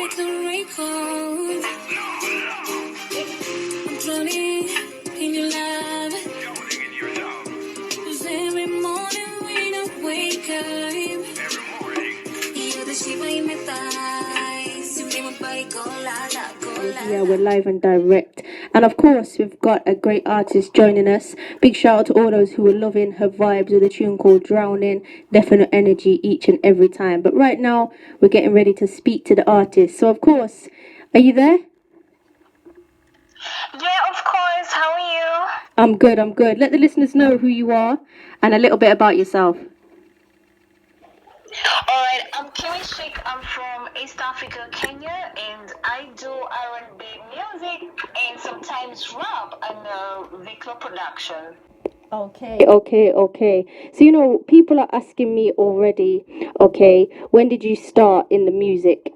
like the record. I'm drowning in your love. 'Cause every morning when I wake up, you're the shiver in my thighs. You make my body go la la, go la. Yeah, we're live and direct. And of course, we've got a great artist joining us. Big shout out to all those who are loving her vibes with a tune called Drowning. Definite energy each and every time. But right now, we're getting ready to speak to the artist. So, of course, are you there? Yeah, of course. How are you? I'm good, I'm good. Let the listeners know who you are and a little bit about yourself. Alright, I'm Kimmy Chic. I'm from East Africa, Kenya, and I do R&B music and sometimes rap and video production. Okay. So, people are asking me already, okay, when did you start in the music?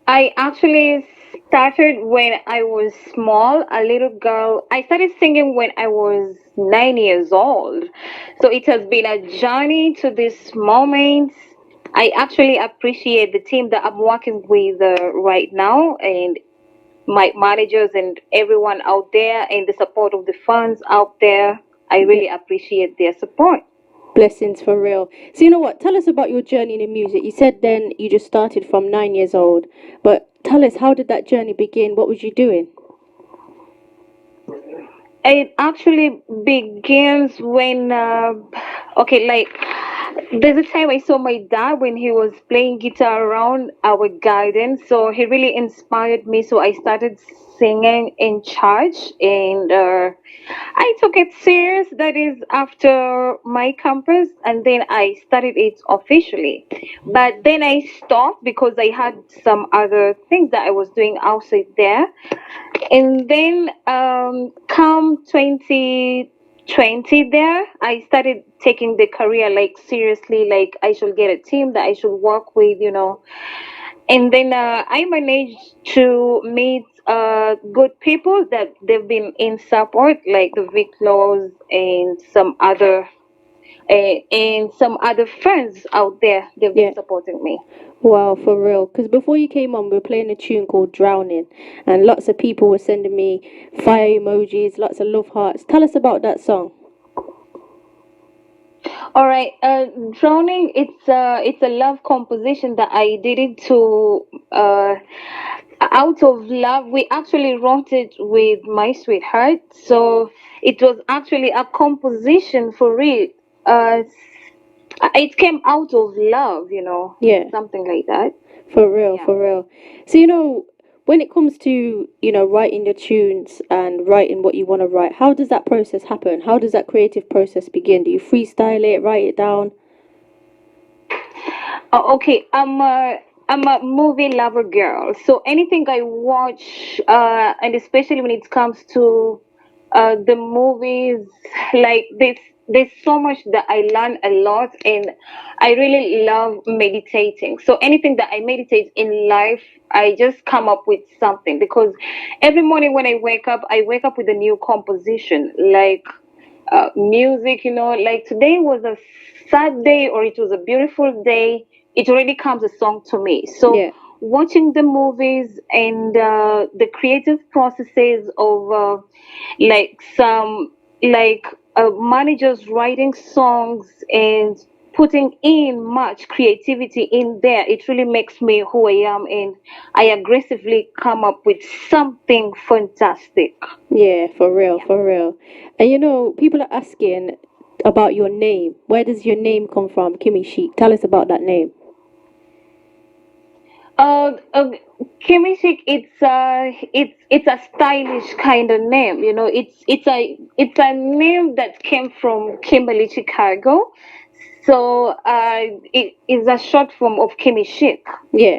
I actually started when I was small, a little girl. I started singing when I was 9 years old. So it has been a journey to this moment. I actually appreciate the team that I'm working with right now and my managers and everyone out there and the support of the fans out there. I really appreciate their support. Blessings for real. So, you know what? Tell us about your journey in music. You said then you just started from 9 years old, but tell us, how did that journey begin? What was you doing? It actually begins when, there's a time I saw my dad when he was playing guitar around our garden. So he really inspired me. So I started singing in church and I took it serious. That is after my campus, and then I started it officially. But then I stopped because I had some other things that I was doing outside there. And then come 2020 there, I started taking the career like seriously, like I should get a team that I should work with. And then I managed to meet good people that they've been in support, like the Vic Laws and some other friends out there. They've been supporting me. Wow, for real. Because before you came on, we were playing a tune called Drowning, and lots of people were sending me fire emojis, lots of love hearts. Tell us about that song. All right, drowning. It's a love composition that I did it to out of love. We actually wrote it with my sweetheart, so it was actually a composition for real. Uh, it came out of love. Yeah. Something like that. For real, Yeah. for real. So, when it comes to, writing your tunes and writing what you want to write, how does that process happen? How does that creative process begin? Do you freestyle it, write it down? Okay, I'm a movie lover girl. So anything I watch, and especially when it comes to the movies, like there's so much that I learn a lot, and I really love meditating. So anything that I meditate in life, I just come up with something because every morning when I wake up with a new composition, like music. Like today was a sad day or it was a beautiful day, it already comes a song to me. So Yeah. watching the movies and the creative processes of like some like managers writing songs and putting in much creativity in there, it really makes me who I am, and I aggressively come up with something fantastic. Yeah, for real, for real. And people are asking about your name. Where does your name come from, Kimmy Chic? Tell us about that name. Uh, Kimmy Chic, it's a stylish kind of name. It's a name that came from Kimberly, Chicago. So it is a short form of Kimmy Chic. Yeah.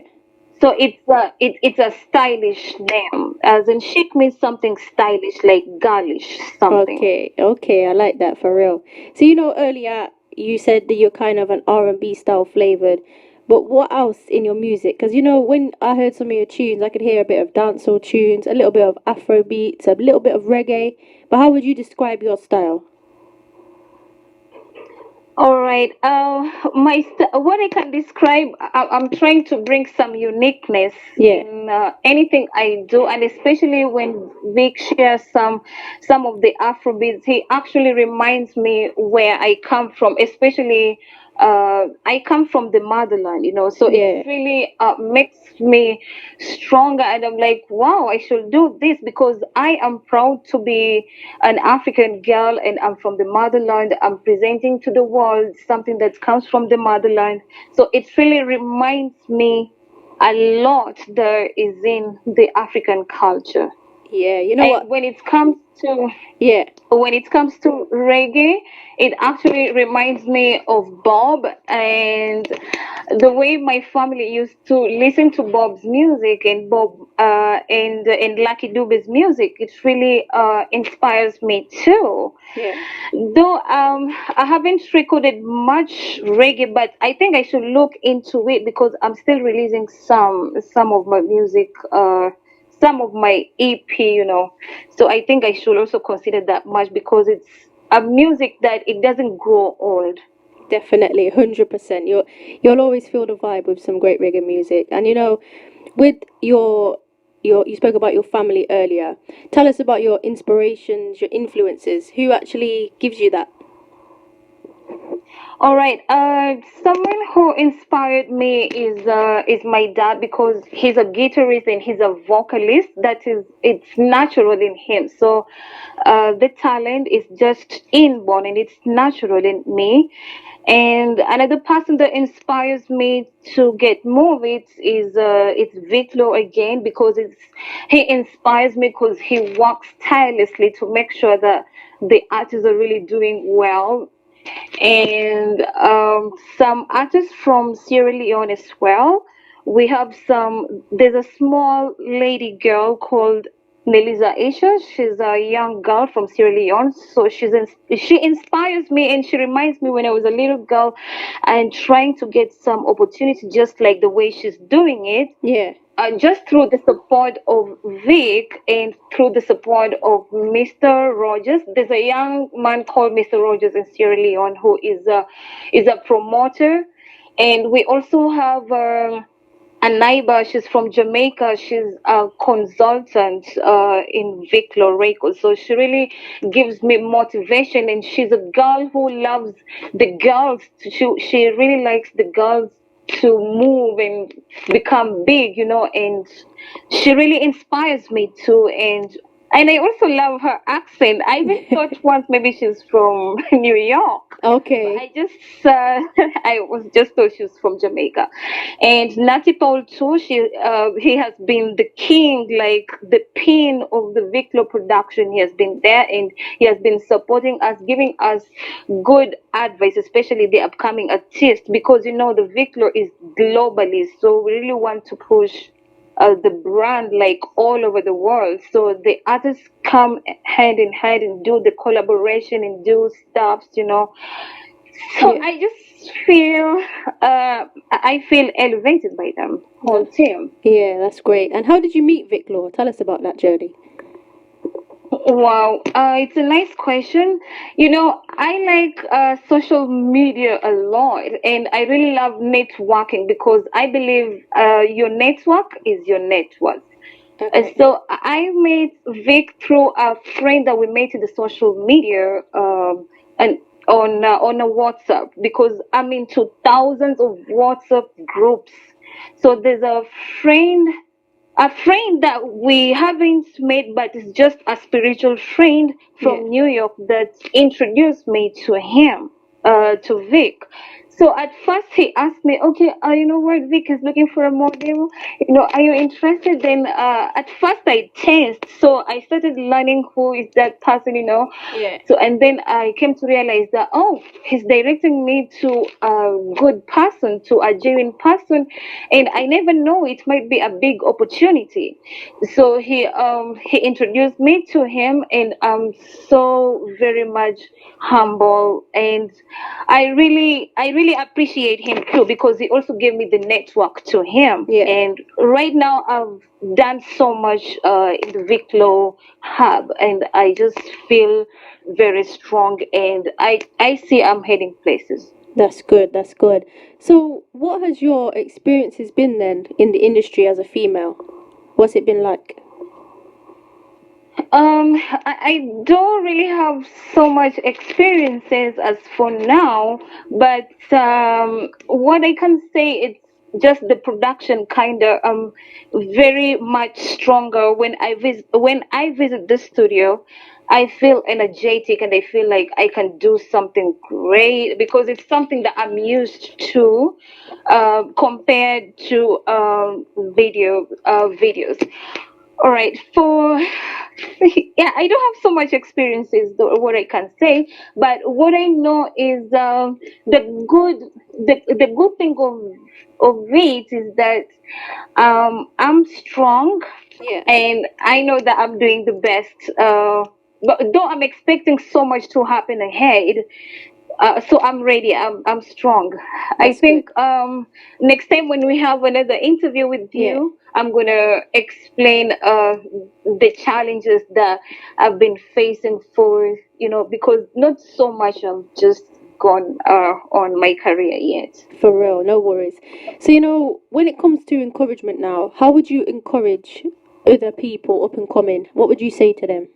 So it's a stylish name, as in chic means something stylish, like girlish something. Okay, I like that for real. So earlier you said that you're kind of an R&B style flavored, but what else in your music? Because when I heard some of your tunes, I could hear a bit of dancehall tunes, a little bit of Afro beats, a little bit of reggae. But how would you describe your style? All right. What I can describe, I'm trying to bring some uniqueness Yeah, in anything I do, and especially when Vic shares some of the Afrobeats, he actually reminds me where I come from, especially I come from the motherland, so it yeah, really makes me stronger. And I'm like, wow, I should do this because I am proud to be an African girl and I'm from the motherland. I'm presenting to the world something that comes from the motherland. So it really reminds me a lot there is in the African culture. yeah. You know And what? to Yeah, when it comes to reggae, it actually reminds me of Bob and the way my family used to listen to Bob's music and Bob and Lucky Dube's music. It really inspires me too. yeah. Though I haven't recorded much reggae, but I think I should look into it because I'm still releasing some of my music, some of my EP, So I think I should also consider that much because it's a music that it doesn't grow old. Definitely, 100%. You'll always feel the vibe with some great reggae music. And with you spoke about your family earlier. Tell us about your inspirations, your influences. Who actually gives you that? All right. Someone who inspired me is my dad because he's a guitarist and he's a vocalist. It's natural in him. So, the talent is just inborn and it's natural in me. And another person that inspires me to get more it's Viclo again because he inspires me because he works tirelessly to make sure that the artists are really doing well and some artists from Sierra Leone as well. We have there's a small lady girl called Nelisa Aisha. She's a young girl from Sierra Leone. So she inspires me and she reminds me when I was a little girl and trying to get some opportunity just like the way she's doing it Yeah, just through the support of Vic and through the support of Mr. Rogers. There's a young man called Mr. Rogers in Sierra Leone who is a promoter, and we also have. A neighbor, she's from Jamaica. She's a consultant in Viclo Records. So she really gives me motivation. And she's a girl who loves the girls. She really likes the girls to move and become big, and she really inspires me too. And I also love her accent. I even thought once maybe she's from New York, but okay. I was just told she was from Jamaica. And Natty Paul too. He has been the king, like the pin of the Viclo production. He has been there and he has been supporting us, giving us good advice, especially the upcoming artists, because the Viclo is globally. So we really want to push the brand like all over the world. So the artists come hand in hand and do the collaboration and do stuff. So Yeah, I feel elevated by them, whole that, team. yeah, that's great. And how did you meet Vic Law? Tell us about that journey. Wow, it's a nice question. I like social media a lot, and I really love networking because I believe your network is your net worth. Okay. So I met Vic through a friend that we met in the social media and on a WhatsApp because I'm into thousands of WhatsApp groups. So there's a friend that we haven't met, but it's just a spiritual friend Yeah. from New York that introduced me to him, to Vic. So at first he asked me, okay, you know what, Vic is looking for a model. Are you interested? Then at first I tensed, so I started learning who is that person. Yeah. So and then I came to realize that he's directing me to a good person, to a genuine person, and I never know it might be a big opportunity. So he introduced me to him, and I'm so very much humble, and I really really appreciate him too, because he also gave me the network to him. Yeah. And right now I've done so much in the Viclo hub, and I just feel very strong, and I see I'm heading places. That's good. That's good. So, what has your experiences been then in the industry as a female? What's it been like? I don't really have so much experiences as for now, but what I can say, it's just the production kind of very much stronger when I visit the studio. I feel energetic and I feel like I can do something great because it's something that I'm used to compared to videos. All right, for yeah, I don't have so much experiences though, what I can say, but what I know is the good the good thing of it is that I'm strong, Yeah. and I know that I'm doing the best. But though I'm expecting so much to happen ahead, so I'm ready. I'm strong. I That's good. think next time when we have another interview with Yeah. you, I'm gonna explain the challenges that I've been facing for, because not so much I've just gone on my career yet. For real, no worries. So, when it comes to encouragement now, how would you encourage other people up and coming? What would you say to them?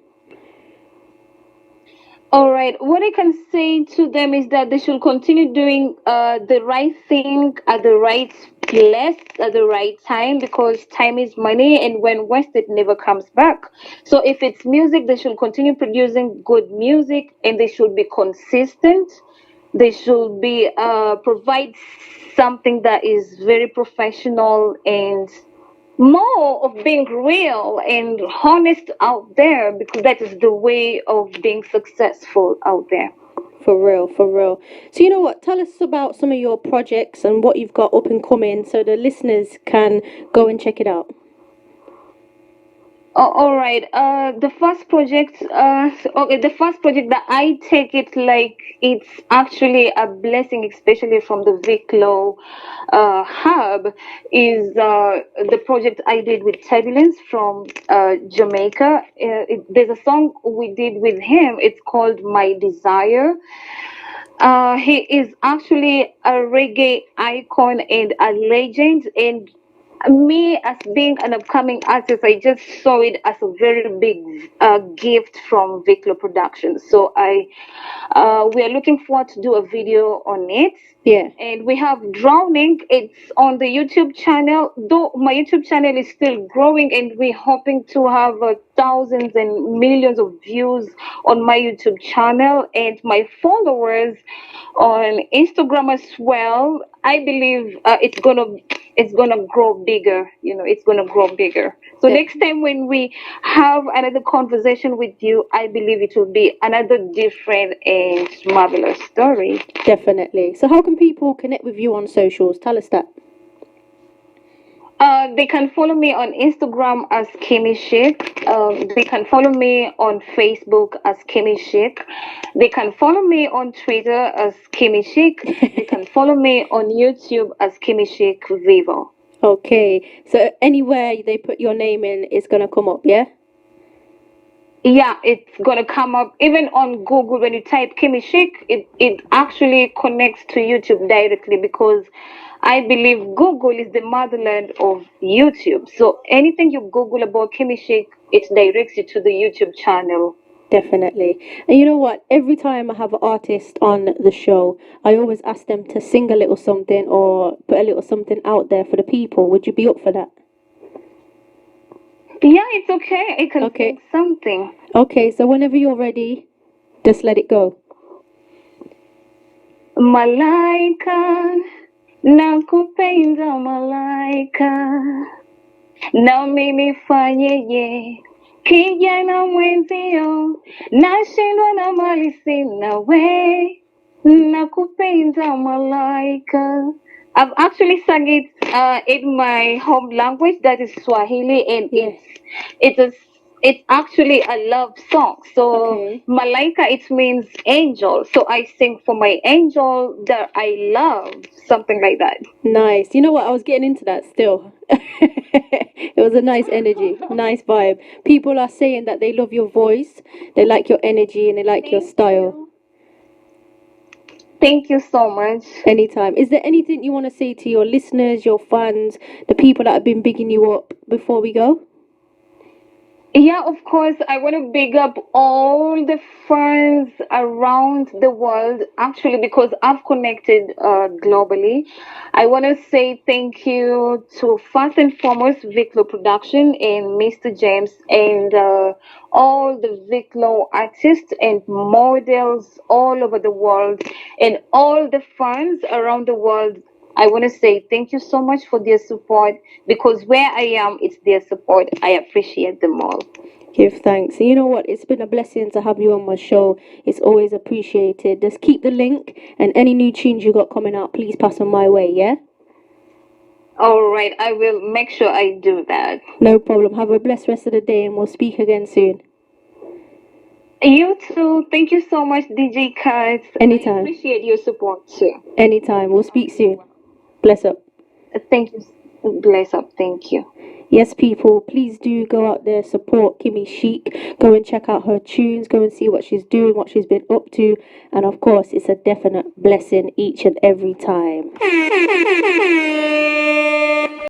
All right. What I can say to them is that they should continue doing the right thing at the right place at the right time, because time is money, and when wasted never comes back. So if it's music, they should continue producing good music, and they should be consistent. They should be provide something that is very professional and more of being real and honest out there, because that is the way of being successful out there. For real, for real. So, you know what? Tell us about some of your projects and what you've got up and coming so the listeners can go and check it out. Oh, all right. The first project that I take it like it's actually a blessing, especially from the Viclo hub, is the project I did with Turbulence from Jamaica. There's a song we did with him. It's called My Desire. He is actually a reggae icon and a legend. And me, as being an upcoming artist, I just saw it as a very big gift from Viclo Productions. So we are looking forward to do a video on it. Yeah. And we have Drowning. It's on the YouTube channel. Though my YouTube channel is still growing, and we're hoping to have thousands and millions of views on my YouTube channel, and my followers on Instagram as well. I believe it's gonna grow bigger. It's gonna grow bigger. So De- next time when we have another conversation with you, I believe it will be another different and marvelous story. Definitely. So, how can people connect with you on socials? Tell us that. They can follow me on Instagram as Kimmy Chic. They can follow me on Facebook as Kimmy Chic. They can follow me on Twitter as Kimmy Chic. They can follow me on YouTube as Kimmy Chic Vivo. Okay. So, anywhere they put your name in, it's going to come up, yeah? Yeah, it's gonna come up even on Google. When you type Kimmy Chic, it actually connects to YouTube directly, because I believe Google is the motherland of YouTube. So anything you Google about Kimmy Chic, it directs you to the YouTube channel. Definitely. And you know what? Every time I have an artist on the show, I always ask them to sing a little something or put a little something out there for the people. Would you be up for that? Yeah, it's okay. I can Okay. sing something. Okay, so whenever you're ready, just let it go. Malaika, nakupenda malaika, na mimi fanyeje kijana mwenzio, nashindwa na mali sina we, nakupenda malaika. I've actually sung it in my home language, that is Swahili, and Yeah. it's a It's actually a love song. So Okay. Malaika, it means angel. So I sing for my angel that I love, something like that. Nice. You know what? I was getting into that still. It was a nice energy, nice vibe. People are saying that they love your voice, they like your energy, and they like your Thank style. you. Thank you so much. Anytime. Is there anything you want to say to your listeners, your fans, the people that have been bigging you up before we go? Yeah, of course. I want to big up all the fans around the world, actually, because I've connected globally. I want to say thank you to first and foremost Viclo Production and Mr. James and all the Viclo artists and models all over the world and all the fans around the world. I want to say thank you so much for their support because where I am, it's their support. I appreciate them all. Give thanks. And you know what? It's been a blessing to have you on my show. It's always appreciated. Just keep the link and any new tunes you got coming out, please pass on my way, yeah? All right, I will make sure I do that. No problem. Have a blessed rest of the day and we'll speak again soon. You too. Thank you so much, DJ Kat. I Anytime. appreciate your support too. Anytime. We'll speak soon. Bless up. Thank you. Bless up. Thank you. Yes, people, please do go out there, support Kimmy Chic. Go and check out her tunes. Go and see what she's doing, what she's been up to. And of course, it's a definite blessing each and every time.